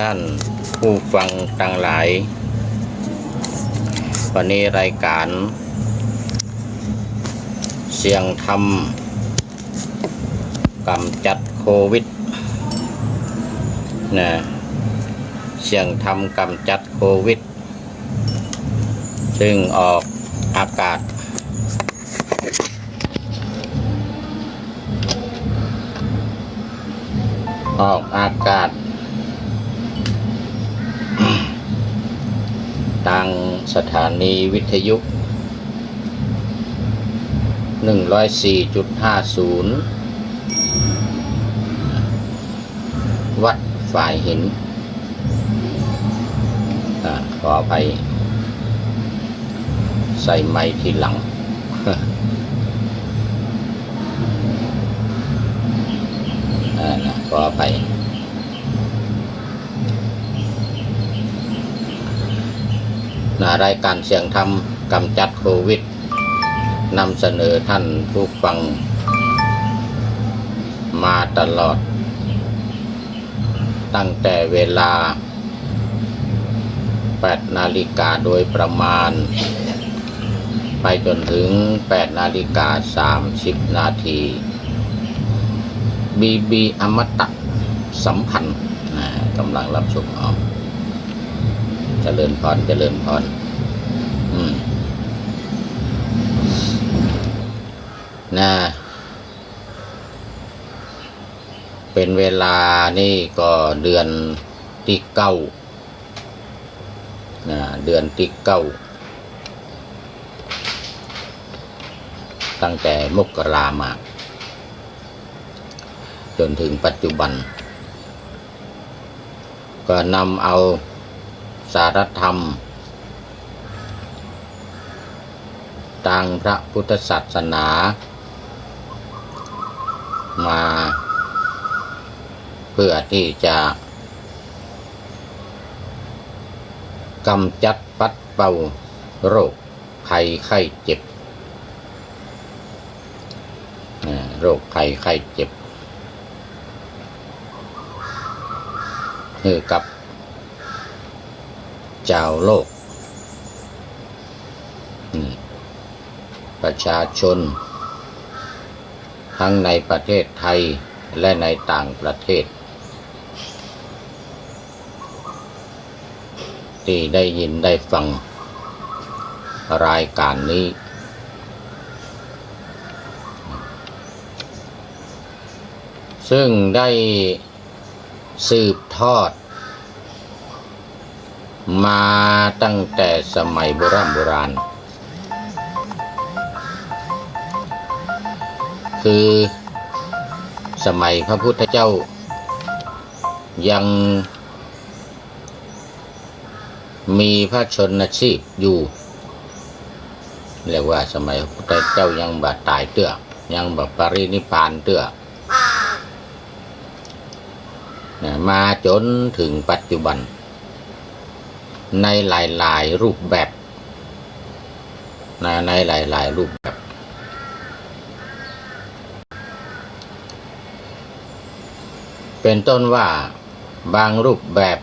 ท่านผู้ฟังทั้งหลายวันนี้รายการเสียงธรรมกำจัดโควิดนะเสียงธรรมกำจัดโควิดซึ่งออกอากาศทางสถานีวิทยุ 104.50 วัดฝ่ายหินขออภัยใส่ไมค์ทีหลัง ขออภัยรายการเสียงธรรมกำจัดโควิดนำเสนอท่านผู้ฟังมาตลอดตั้งแต่เวลา 8 นาฬิกาโดยประมาณไปจนถึง 8 นาฬิกา 30 นาทีบีอมตะสัมพันธ์กำลังรับชมเจริญพรเป็นเวลานี่ก็เดือนที่9เดือนที่9ตั้งแต่มกรามาจนถึงปัจจุบันก็นำเอาสารธรรมทางพระพุทธศาสนามาเพื่อที่จะกำจัดปัดเป่าโรคภัยไข้เจ็บโรคภัยไข้เจ็บกับเจ้าโลกประชาชนทั้งในประเทศไทยและในต่างประเทศที่ได้ยินได้ฟังรายการนี้ซึ่งได้สืบทอดมาตั้งแต่สมัยโบราณคือสมัยพระพุทธเจ้ายังมีพระชนชีพอยู่เรียกว่าสมัยพระพุทธเจ้ายังบ่ตายเตื้อยังบ่ปรินิพพานเตื้อมาจนถึงปัจจุบันในหลายๆรูปแบบในหลายๆรูปแบบเป็นต้นว่าบางรูปแบบ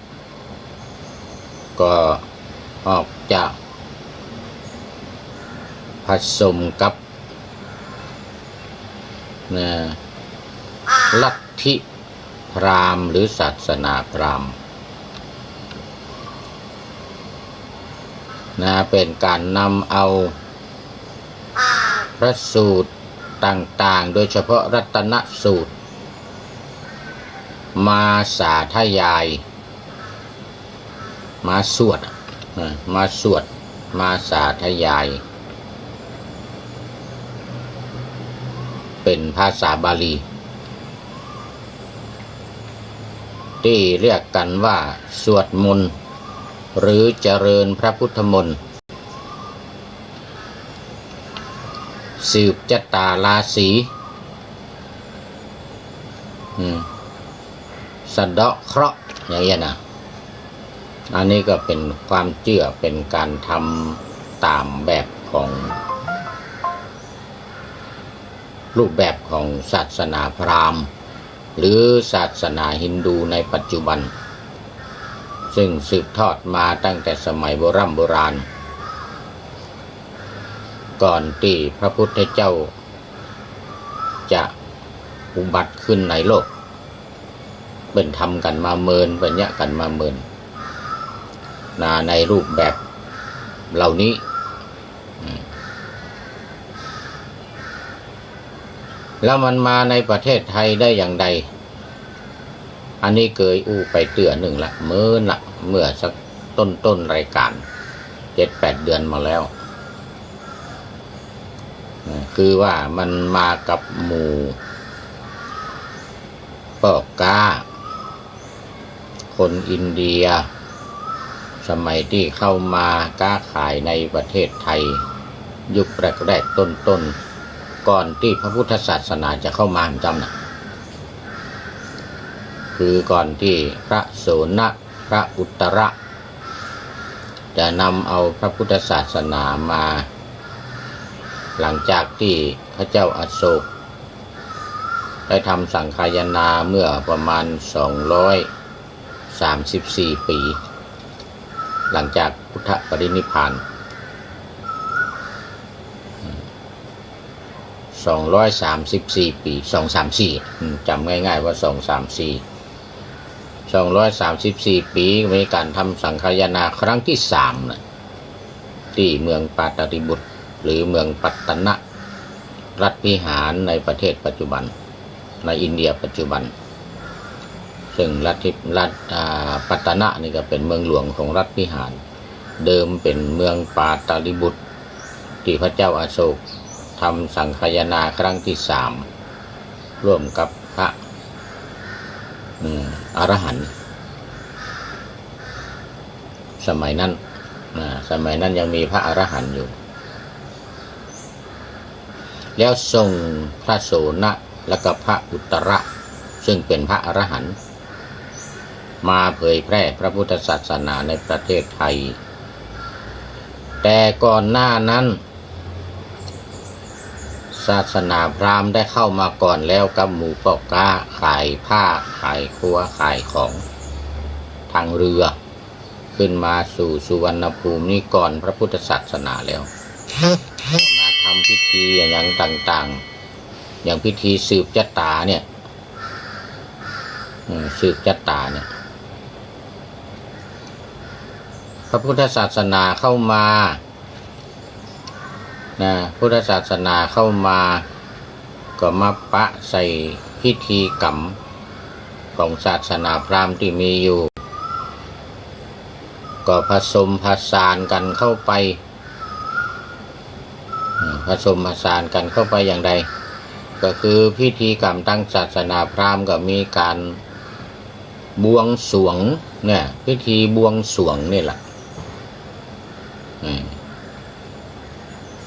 ก็ออกจากผสมกับลัทธิพราหมณ์หรือศาสนาพราหมณ์เป็นการนำเอาพระสูตรต่างๆโดยเฉพาะรัตนสูตรมาสาธยายมาสวดมาสาธยายเป็นภาษาบาลีที่เรียกกันว่าสวดมนต์หรือเจริญพระพุทธมนต์สืบชะตาราศีสะเดาะเคราะห์อย่างนี้นะอันนี้ก็เป็นความเชื่อเป็นการทำตามแบบของรูปแบบของศาสนาพราหมณ์หรือศาสนาฮินดูในปัจจุบัน ซึ่งสืบทอดมาตั้งแต่สมัยโบราณก่อนที่พระพุทธเจ้าจะอุบัติขึ้นในโลกเป็นธรรมกันมาเมินเป็นยะกันมาเมินในรูปแบบเหล่านี้แล้วมันมาในประเทศไทยได้อย่างใดอันนี้เคยอู้ไปเตือนหนึ่งละเมื่อสักต้นรายการ 7-8 เดือนมาแล้วคือว่ามันมากับหมู่ปอกกาคนอินเดียสมัยที่เข้ามาค้าขายในประเทศไทยยุคแรกๆต้นก่อนที่พระพุทธศาสนาจะเข้ามาจำนะคือก่อนที่พระโสนะพระอุตระจะนำเอาพระพุทธศาสนามาหลังจากที่พระเจ้าอโศกได้ทำสังฆายนาเมื่อประมาณ234 ปีหลังจากพุทธปรินิพพาน234 ปี234จำง่ายๆว่า234ปีมีการทำสังฆายนาครั้งที่3นะที่เมืองปาตริบุตรหรือเมืองปัตตนะรัฐพิหารในประเทศปัจจุบันในอินเดียปัจจุบันซึ่งรัฐปัตตนะนี่ก็เป็นเมืองหลวงของรัฐพิหารเดิมเป็นเมืองปาตริบุตรที่พระเจ้าอโศกทำสังฆายนาครั้งที่3ร่วมกับพระอรหันต์สมัยนั้นยังมีพระอรหันต์อยู่แล้วส่งพระโสนะและก็พระอุตระซึ่งเป็นพระอรหันต์มาเผยแพร่พระพุทธศาสนาในประเทศไทยแต่ก่อนหน้านั้นศาสนาพราหมณ์ได้เข้ามาก่อนแล้วกับหมู่ปอกกาขายผ้าขายครัวขายของทางเรือขึ้นมาสู่สุวรรณภูมินี้ก่อนพระพุทธศาสนาแล้วมาทำพิธีอย่างต่างๆอย่างพิธีสืบชะตาเนี่ยสืบชะตาเนี่ยพระพุทธศาสนาเข้ามาพุทธศาสนาเข้ามาก็มาปะใส่พิธีกรรมของศาสนาพราหมณ์ที่มีอยู่ก็ผสมผสานกันเข้าไปอย่างใดก็คือพิธีกรรมทางศาสนาพราหมณ์ก็มีการบวงสรวงเนี่ยพิธีบวงสรวงนี่แหละ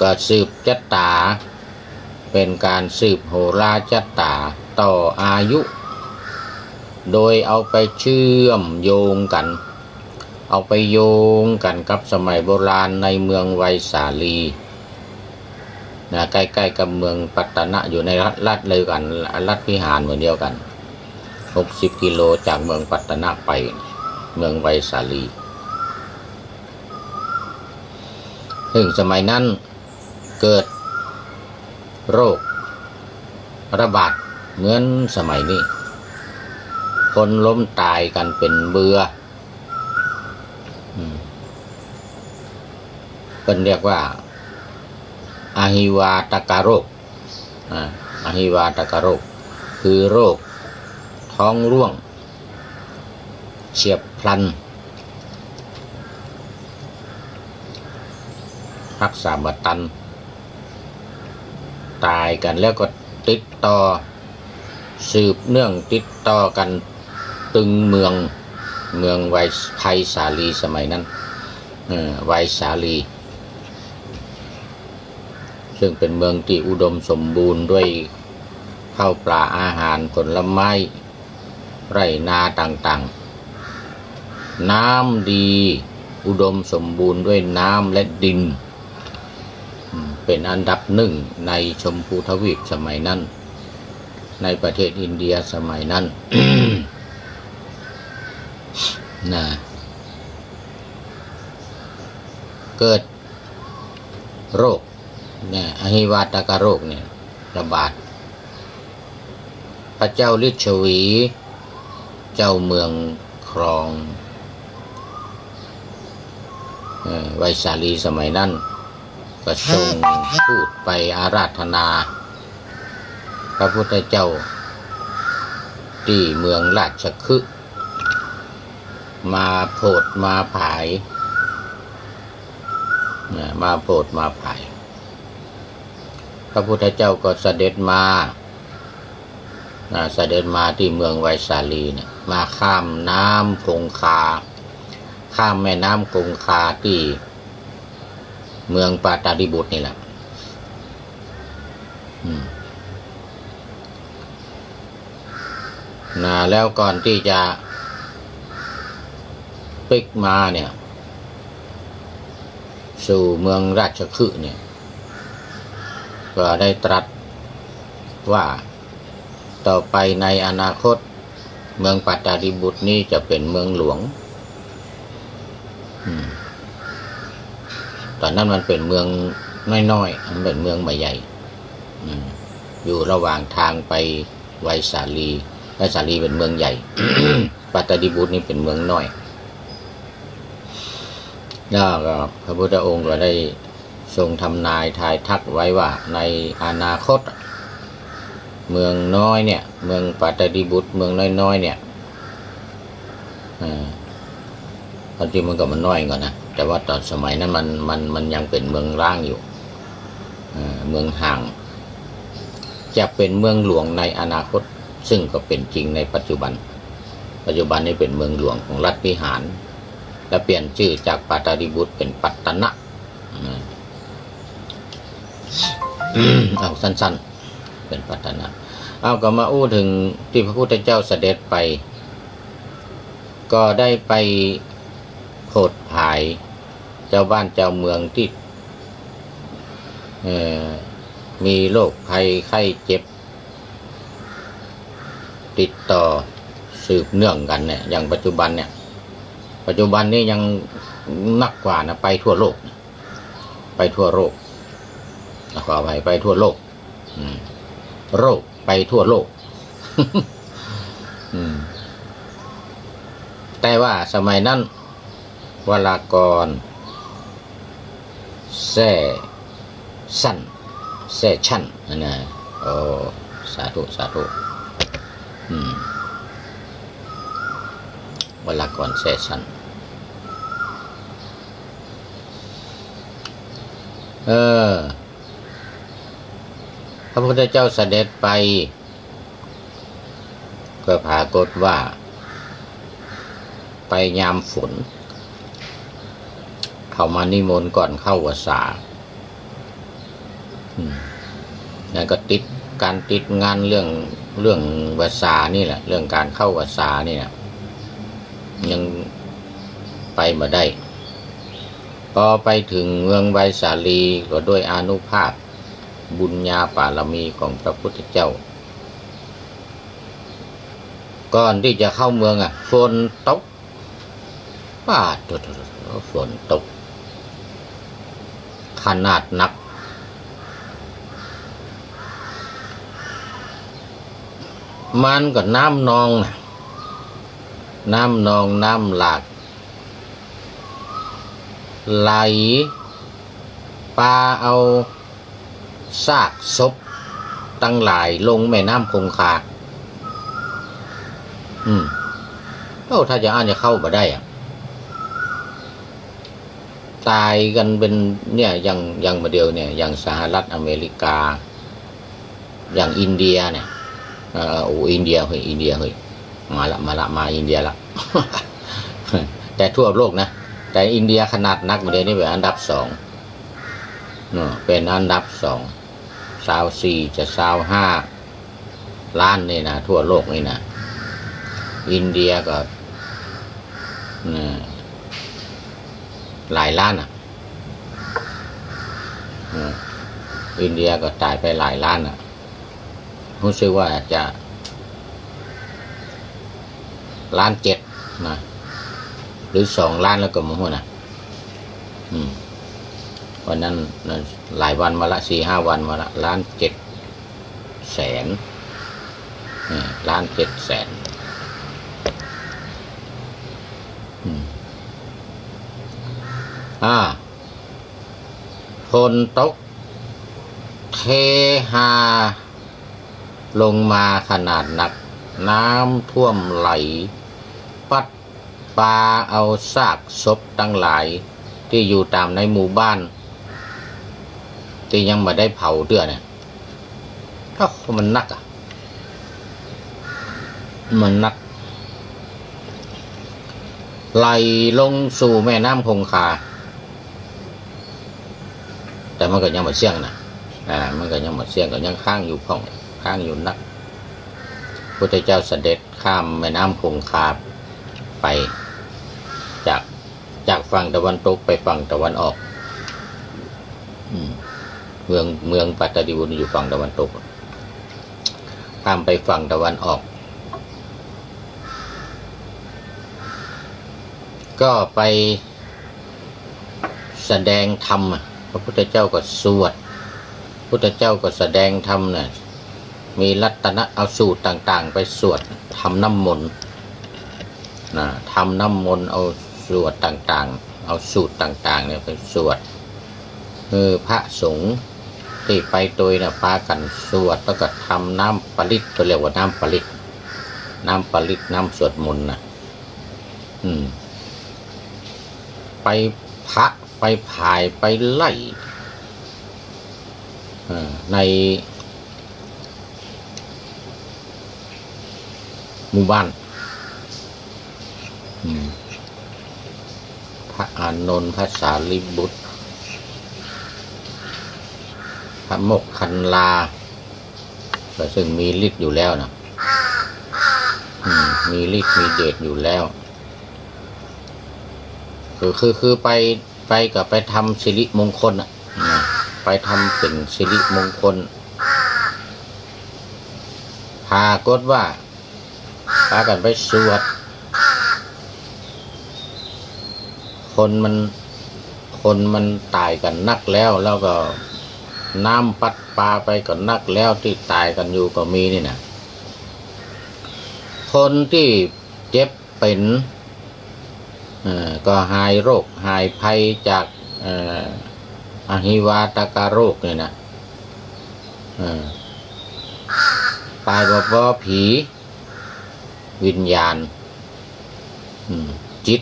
ก็สืบชะตาเป็นการสืบโหราชะตาต่ออายุโดยเอาไปเชื่อมโยงกันกับสมัยโบราณในเมืองไวสาลีใกล้ๆกับเมืองปัตตนะอยู่ในรัฐเลยกันรัฐพิหารเหมือนเดียวกัน60 กิโลจากเมืองปัตตนะไปเมืองไวสาลีซึ่งสมัยนั้นเกิดโรคระบาดเหมือนสมัยนี้คนล้มตายกันเป็นเบื่อเป็นเรียกว่าอหิวาตกโรคอหิวาตกโรคคือโรคท้องร่วงเฉียบพลันรักษาบัดตันตายกันแล้วก็ติดต่อสืบเนื่องติดต่อกันตึงเมืองไวไพศาลีสมัยนั้นไวสาลีซึ่งเป็นเมืองที่อุดมสมบูรณ์ด้วยข้าวปลาอาหารผลไม้ไร่นาต่างๆน้ำดีอุดมสมบูรณ์ด้วยน้ำและดินเป็นอันดับหนึ่งในชมพูทวีปสมัยนั้นในประเทศอินเดียสมัยนั้น เกิดโรคเนี่ยอหิวาตกโรคเนี่ยระบาดพระเจ้าฤชวีเจ้าเมืองครองไวสาลีสมัยนั้นก็ทรงพูดไปอาราธนาพระพุทธเจ้าที่เมืองราชคฤห์มาโปรดมาผายมาโปรดมาผายพระพุทธเจ้าก็เสด็จมาที่เมืองไวสาลีเนี่ยมาข้ามน้ำคงคาข้ามแม่น้ำคงคาที่เมืองปาตาดิบุตรนี่แหละแล้วก่อนที่จะพลิกมาเนี่ยสู่เมืองราชคฤห์เนี่ยก็ได้ตรัสว่าต่อไปในอนาคตเมืองปาตาดิบุตรนี้จะเป็นเมืองหลวงตอนนั้นมันเป็นเมืองน้อยๆมันเป็นเมืองไม่ใหญ่อยู่ระหว่างทางไปไวสาลีเป็นเมืองใหญ่ ปาตาดิบุตรนี่เป็นเมืองน้อยแล้วก็พระพุทธองค์ก็ได้ทรงทำนายทายทักไว้ว่าในอนาคตเมืองน้อยเนี่ยเมืองปาตาดิบุตรเมืองน้อยๆเนี่ยตอนที่มันก็มันน้อยก่อนนะแต่ว่าตอนสมัยนั้นมันยังเป็นเมืองร้างอยู่เมืองห่างจะเป็นเมืองหลวงในอนาคตซึ่งก็เป็นจริงในปัจจุบันนี้เป็นเมืองหลวงของรัฐวิหารและเปลี่ยนชื่อจากปาตาดิบุตรเป็นปัตตนะเอาสั้นๆเป็นปัตตนะเอาก็มาอู้ถึงที่พระพุทธเจ้าเสด็จไปก็ได้ไปโปรดภายเจ้าบ้านเจ้าเมืองที่มีโรคภัยไข้เจ็บติดต่อสืบเนื่องกันเนี่ยอย่างปัจจุบันนี้ยังนักกว่านะไปทั่วโลกไปทั่วโลกขอไปทั่วโลกโรคไปทั่วโลก แต่ว่าสมัยนั้นวรากรแซ่สั้นแซ่ชั่นนะโอ้สาธุวรากรแซ่สั้นพระพุทธเจ้าเสด็จไปก็ปรากฏว่าไปยามฝนเข้ามานิมนต์ก่อนเข้าพรรษานั่นก็ติดงานเรื่องพรรษานี่แหละเรื่องการเข้าพรรษานี่แหละยังไปมาได้พอไปถึงเมืองไวสาลีก็ด้วยอานุภาพบุญญาบารมีของพระพุทธเจ้าก่อนที่จะเข้าเมืองฝนตกฝนตกขนาดหนักมันก็น้ำนองน้ำหลากไหลปลาเอาซากศพตั้งหลายลงแม่น้ำคงคาถ้าจะจะเข้ามาได้ตายกันเป็นเนี่ยอย่างมาเดียวเนี่ยอย่างสหรัฐอเมริกาอย่างอินเดียเนี่ยอินเดียเฮ้ยมาอินเดียละ แต่ทั่วโลกนะแต่อินเดียขนาดนักมาเดียวนี่เป็นอันดับ2เป็นอันดับ24จะ25ล้านนี่นะทั่วโลกนี่นะอินเดียก็หลายล้านอินเดียก็ตายไปหลายล้านรู้สึกว่าจะ1.7 ล้านนะหรือ2 ล้านแล้วก็มั่วนะ วันนั้นหลายวันมาละ4-5 วันมาละ1,700,000 1,700,000ฝนตกเทหาลงมาขนาดหนักน้ำท่วมไหลปัดปาเอาซากศพตั้งหลายที่อยู่ตามในหมู่บ้านที่ยังไม่ได้เผาเดือนเนี่ยมันนักมันนักไหลลงสู่แม่น้ำคงคาแต่มันก็ยังหมดเสี่ยงนะมันก็ยังหมดเสี่ยงก็ยังค้างอยู่ข้างอยู่นักพุทธเจ้าเสด็จข้ามแม่น้ำคงคาไปจากฝั่งตะวันตกไปฝั่งตะวันออกเมืองปัตตดิบุญอยู่ฝั่งตะวันตกข้ามไปฝั่งตะวันออกก็ไปแสดงธรรมพระพุทธเจ้าก็สวดพุทธเจ้าก็แสดงธรรมน่ะมีรัตนะเอาสูตรต่างๆไปสวดทำน้ำมนต์ทำน้ำมนต์เอาสวดต่างๆเอาสูตรต่างๆเนี่ยไปสวดพระสงฆ์ที่ไปโดยพากันสวดแล้วก็ทำน้ำปริตตัวเรียกว่าน้ำปริตน้ำสวดมนต์ไปพระไปพายไปไล่ในหมู่บ้านพระอานนท์พระสารีบุตรพระโมคคัลลาก็ซึ่งมีฤทธิ์อยู่แล้วนะมีฤทธิ์มีเดชอยู่แล้วคือไปกับไปทำสิริมงคลไปทำเป็นสิริมงคลปรากฏว่าพากันไปสวดคนมันตายกันนักแล้วก็น้ำปัดปาไปกันนักแล้วที่ตายกันอยู่ก็มีนี่นะคนที่เจ็บเป็นก็หายโรคหายภัยจากอหิวาตกโรคเนี่ยนะตายบ่ผีวิญญาณจิต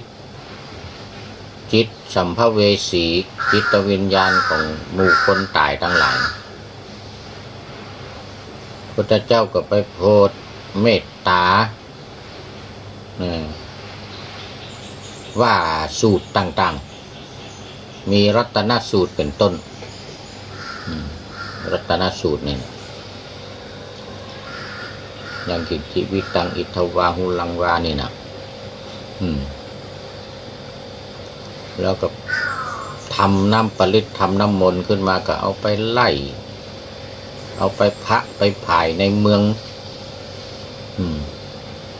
สัมภเวสีจิตวิญญาณของหมู่คนตายทั้งหลายพุทธเจ้าก็ไปโปรดเมตตาว่าสูตรต่างๆมีรัตนสูตรเป็นต้นรัตนสูตรนี่อย่างกิจวิตังอิทธวาหุลังวานี่นะแล้วก็ทำน้ำปริตทำน้ำมนต์ขึ้นมาก็เอาไปไล่เอาไปพระไปผายในเมือง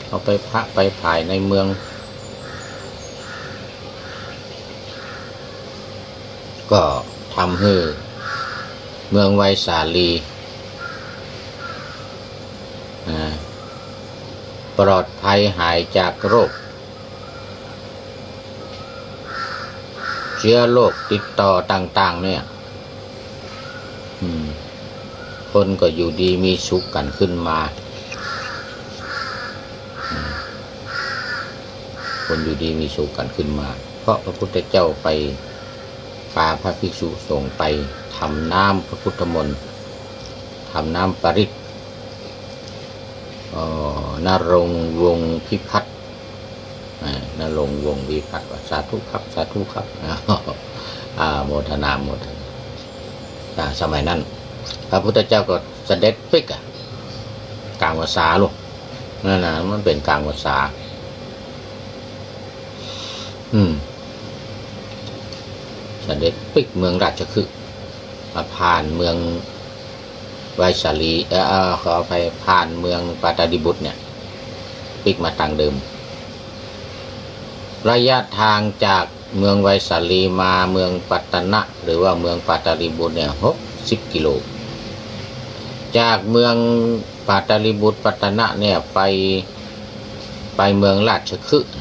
เอาไปพระไปผายในเมืองก็ทำให้เมืองไวสาลีปลอดภัยหายจากโรคเชื้อโรคติดต่อต่างๆเนี่ยคนก็อยู่ดีมีสุขกันขึ้นมาคนอยู่ดีมีสุขกันขึ้นมาเพราะพระพุทธเจ้าไปพาพระภิกษุสงฆ์ไปทำน้ำพระพุทธมนต์ทำน้ำปริตนรงค์วงศ์พิพัฒน์นรงค์วงศ์พิพัฒน์ว่าสาธุครับสาธุครับโมทนาสมัยนั้นพระพุทธเจ้าก็เสด็จปิกกลางวสาลูกนั่นนะมันเป็นกลางวสาเสด็จปิกเมืองราชคฤห์มาผ่านเมืองไวสาลีขอไปผ่านเมืองปาตาดิบุตรเนี่ยปิกมาทางเดิม ระยะทางจากเมืองไวสาลีมาเมืองปัตตนะหรือว่าเมืองปาตาลีบุตรเนี่ย60 กิโลจากเมืองปาตาลีบุตรปัตตนะเนี่ยไปเมืองราชคฤห์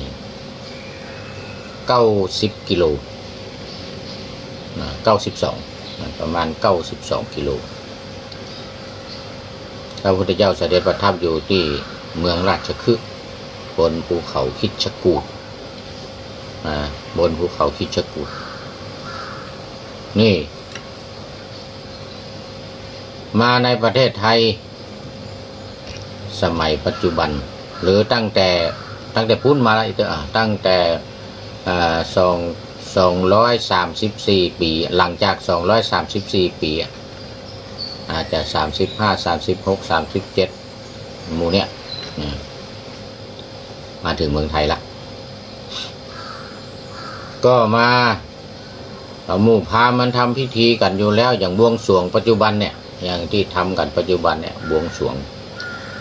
90 กิโล92ประมาณ92 กิโลพระพุทธเจ้าเสด็จประทับอยู่ที่เมืองราชคฤห์บนภูเขาคิชกูฏบนภูเขาคิชกูฏนี่มาในประเทศไทยสมัยปัจจุบันหรือตั้งแต่พุ้นมาแล้วตั้งแต่234 ปีหลังจาก234 ปีอาจจะ35 36 37หมู่เนี้ยมาถึงเมืองไทยละก็มาหมู่พราหมณ์มันทำพิธีกันอยู่แล้วอย่างบวงสรวงปัจจุบันเนี่ยอย่างที่ทำกันปัจจุบันเนี่ยบวงสรวง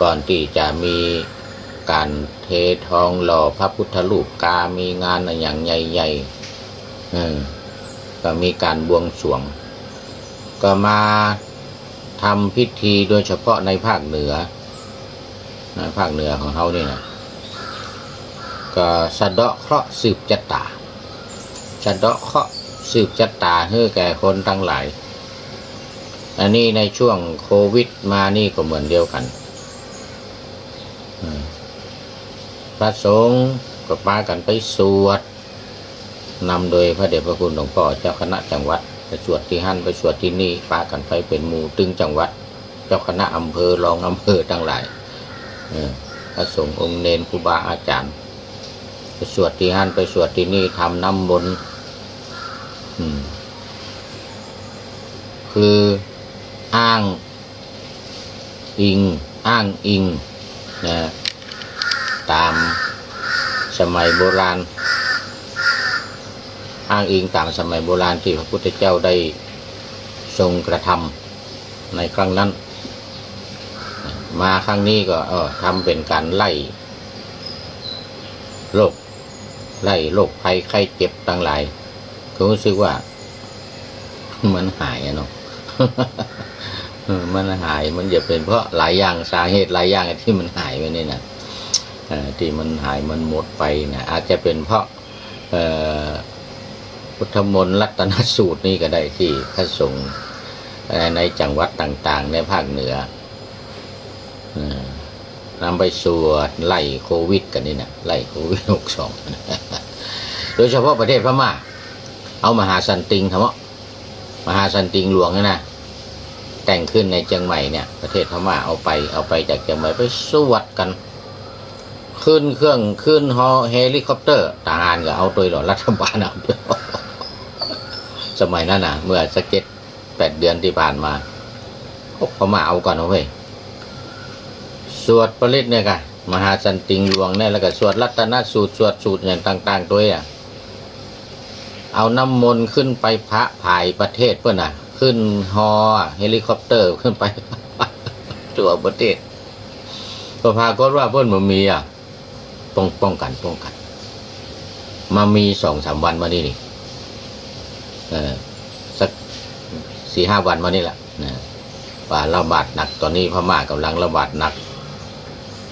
ก่อนที่จะมีการเททองหล่อพระพุทธรูปมีงานอย่างใหญ่ๆก็มีการบวงสรวงก็มาทำพิธีโดยเฉพาะในภาคเหนือของเขานี่นะก็สะเดาะเคราะห์สืบชะตาให้แก่คนทั้งหลายอันนี้ในช่วงโควิดมานี่ก็เหมือนเดียวกันพระสงฆ์ก็พากันไปสวดนำโดยพระเดชพระคุณหลวงพ่อเจ้าคณะจังหวัดไปสวดที่หั่นไปสวดที่นี่พากันไปเป็นหมู่ตึงจังหวัดเจ้าคณะอำเภอรองอำเภอทั้งหลายพระสงฆ์องค์เนรครูบาอาจารย์ไปสวดที่หั่นไปสวดที่นี่ทำน้ำมนต์คืออ้างอิงนะตามสมัยโบราณอ้างอิงตามสมัยโบราณที่พระพุทธเจ้าได้ทรงกระทำในครั้งนั้นมาครั้งนี้ก็ทำเป็นการไล่โรคภัยไข้เจ็บต่างหลายก็รู้สึกว่ามันหายเนาะ มันหายมันจะเป็นเพราะหลายอย่างสาเหตุหลายอย่างที่มันหายไปนี่นะที่มันหายมันหมดไปนะอาจจะเป็นเพราะพุทธมนต์รัตนสูตรนี่ก็ได้ที่พระสงฆ์ในจังหวัดต่างๆในภาคเหนือนำไปสวดไล่โควิดกันนี่นะไล่โควิด62โดยเฉพาะประเทศพม่าเอามหาสันติงมหาสันติงหลวงนะแต่งขึ้นในเชียงใหม่เนี่ยประเทศพม่าเอาไปจากเชียงใหม่ไปสวดกันขึ้นเครื่องขึ้นเฮลิคอปเตอร์ทหารก็เอาตัวหลอรัฐบาลเอาตัวสมัยนั้นนะเมื่อสัก7-8 เดือนที่ผ่านมาพม่าเอาก่อนเอาไว้สวดปริตเนี่ยค่ะมหาสันติงหลวงเนี่ยแล้วก็สวดรัตนสูตรสวดสูตรอย่างต่างๆตัวเนี่ยเอาน้ำมนต์ขึ้นไปพระภายประเทศเพื่อนน่ะขึ้นเฮลิคอปเตอร์ขึ้นไปทั่วประเทศก็พากฏว่าเพื่อนมันมีป้องกันมามี2-3 วันมานี่สัก 4-5 วันมานี่แหละว่าระบาดหนักตอนนี้พม่ากำลังระบาดหนัก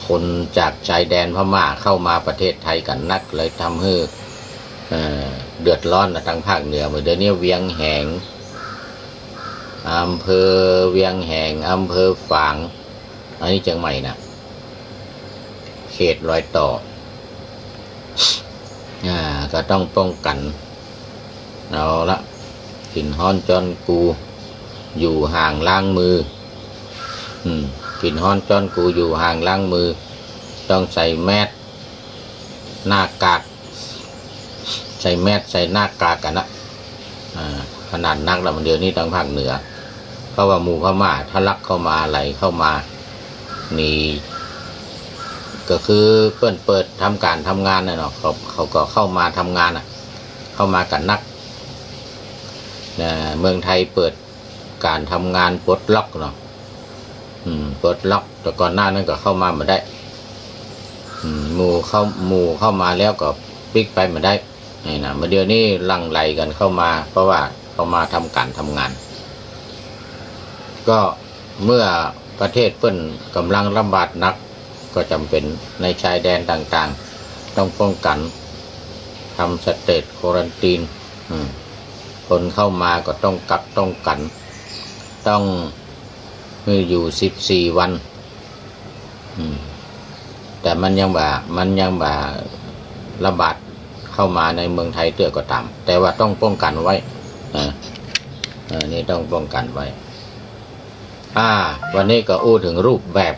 คนจากชายแดนพม่าเข้ามาประเทศไทยกันนักเลยทำให้เดือดร้อนทางภาคเหนือเมื่อเดือนนี้เวียงแหงอำเภอเวียงแหงอำเภอฝางอันนี้เชียงใหม่นะเขตรอยต่อก็ต้องป้องกันเอาละกินฮ้อนจอนกูอยู่ห่างล้างมือกินฮ้อนจอนกูอยู่ห่างล้างมือต้องใส่แมสหน้ากากใส่แมสใส่หน้ากากกันนะขนาดนักแล้วมันเดี๋ยวนี้ทางภาคเหนือเพราะว่าหมู่พม่าทะลักเข้ามาไหลเข้ามานี่ก็คือเปิดทำการทำงานเนาะเขาก็เข้ามาทำงานเข้ามากันนักเมืองไทยเปิดการทำงานปลดล็อกเนาะปลดล็อกแต่ก่อนหน้านั้นก็เข้ามาไม่ได้หมู่เข้ามาแล้วก็ ปิกไปมาได้นี่นะเมื่อเดี๋ยวนี้ลังไหลกันเข้ามาเพราะว่าเขามาทำการทำงาน ก็เมื่อประเทศเพิ่นกำลังระบาดหนักก็จำเป็นในชายแดนต่างๆต้องป้องกันทำสเตทควอรันตีนคนเข้ามาก็ต้องกักต้องกันต้องอยู่14 วันแต่มันยังบ่าระบาดเข้ามาในเมืองไทยเตื้อก็ตามแต่ว่าต้องป้องกันไว้นี่ต้องป้องกันไว้วันนี้ก็อู้ถึงรูปแบบ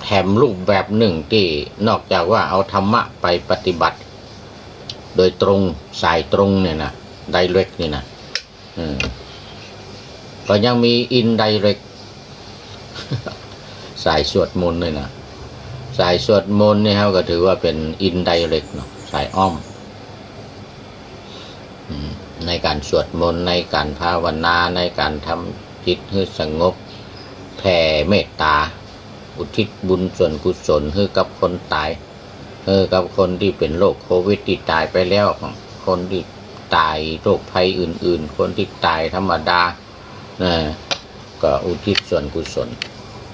แถมรูปแบบหนึ่งที่นอกจากว่าเอาธรรมะไปปฏิบัติโดยตรงสายตรงเนี่ยนะไดเรกนี่นะก็ยังมีอินไดเรกสายสวดมนต์เลยนะสายสวดมนต์นี่เขาก็ถือว่าเป็นอินไดเรกเนาะสายอ้อมในการสวดมนต์ในการภาวนาในการทำจิตให้สงบแผ่เมตตาอุทิศบุญส่วนกุศลให้กับคนตายกับคนที่เป็นโรคโควิดที่ตายไปแล้วคนที่ตายโรคภัยอื่นๆคนที่ตายธรรมดาก็อุทิศส่วนกุศล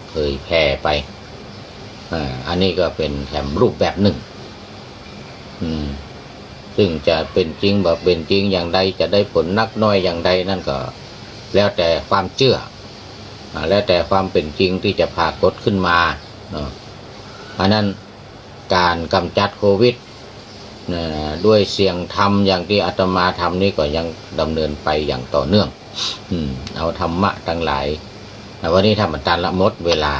เผยแผ่ไปอันนี้ก็เป็นแถมรูปแบบหนึ่งซึ่งจะเป็นจริงแบบเป็นจริงอย่างใดจะได้ผลนักน้อยอย่างใดนั่นก็แล้วแต่ความเชื่อแล้วแต่ความเป็นจริงที่จะปรากฏขึ้นมาเพราะนั้นการกำจัดโควิดด้วยเสียงธรรมอย่างที่อาตมาทำนี่ก็ยังดำเนินไปอย่างต่อเนื่องเอาธรรมะทั้งหลายวันนี้ทำมันตันละหมดเวลา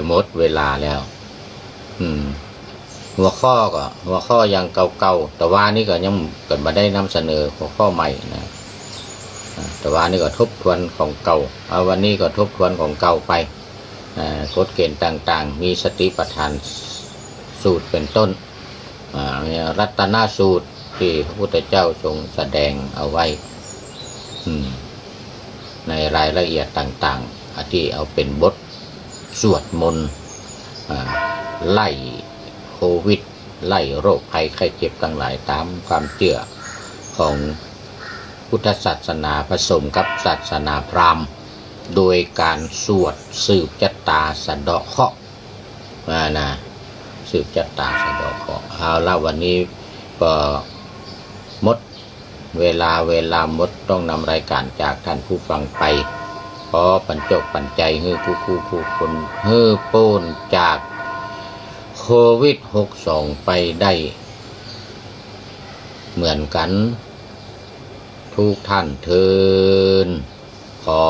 หมดเวลาแล้วหัวข้อยังเก่าๆแต่ว่านี่ก็ยังเกิดมาได้นำเสนอหัวข้อใหม่นะแต่ว่านี่ก็ทบทวนของเก่าวันนี้ก็ทบทวนของเก่าไปกฎเกณฑ์ต่างๆมีสติปัฏฐานสูตรเป็นต้นมีรัตนสูตรที่พระพุทธเจ้าทรงแสดงเอาไว้ในรายละเอียดต่างๆที่เอาเป็นบทสวดมนต์ไล่โควิดไล่โรคภัยไข้เจ็บต่างหลายตามความเชื่อของพุทธศาสนาผสมกับศาสนาพราหมณ์โดยการสวดสืบชะตาสะเดาะเคราะห์สืบชะตาสะเดาะเคราะห์เอาละวันนี้ก็หมดเวลาหมดต้องนำรายการจากท่านผู้ฟังไปขอปัญจกปัญใจให้ผู้คนให้พ้นจากโควิด-62ไปได้เหมือนกันทุกท่านเทินขอ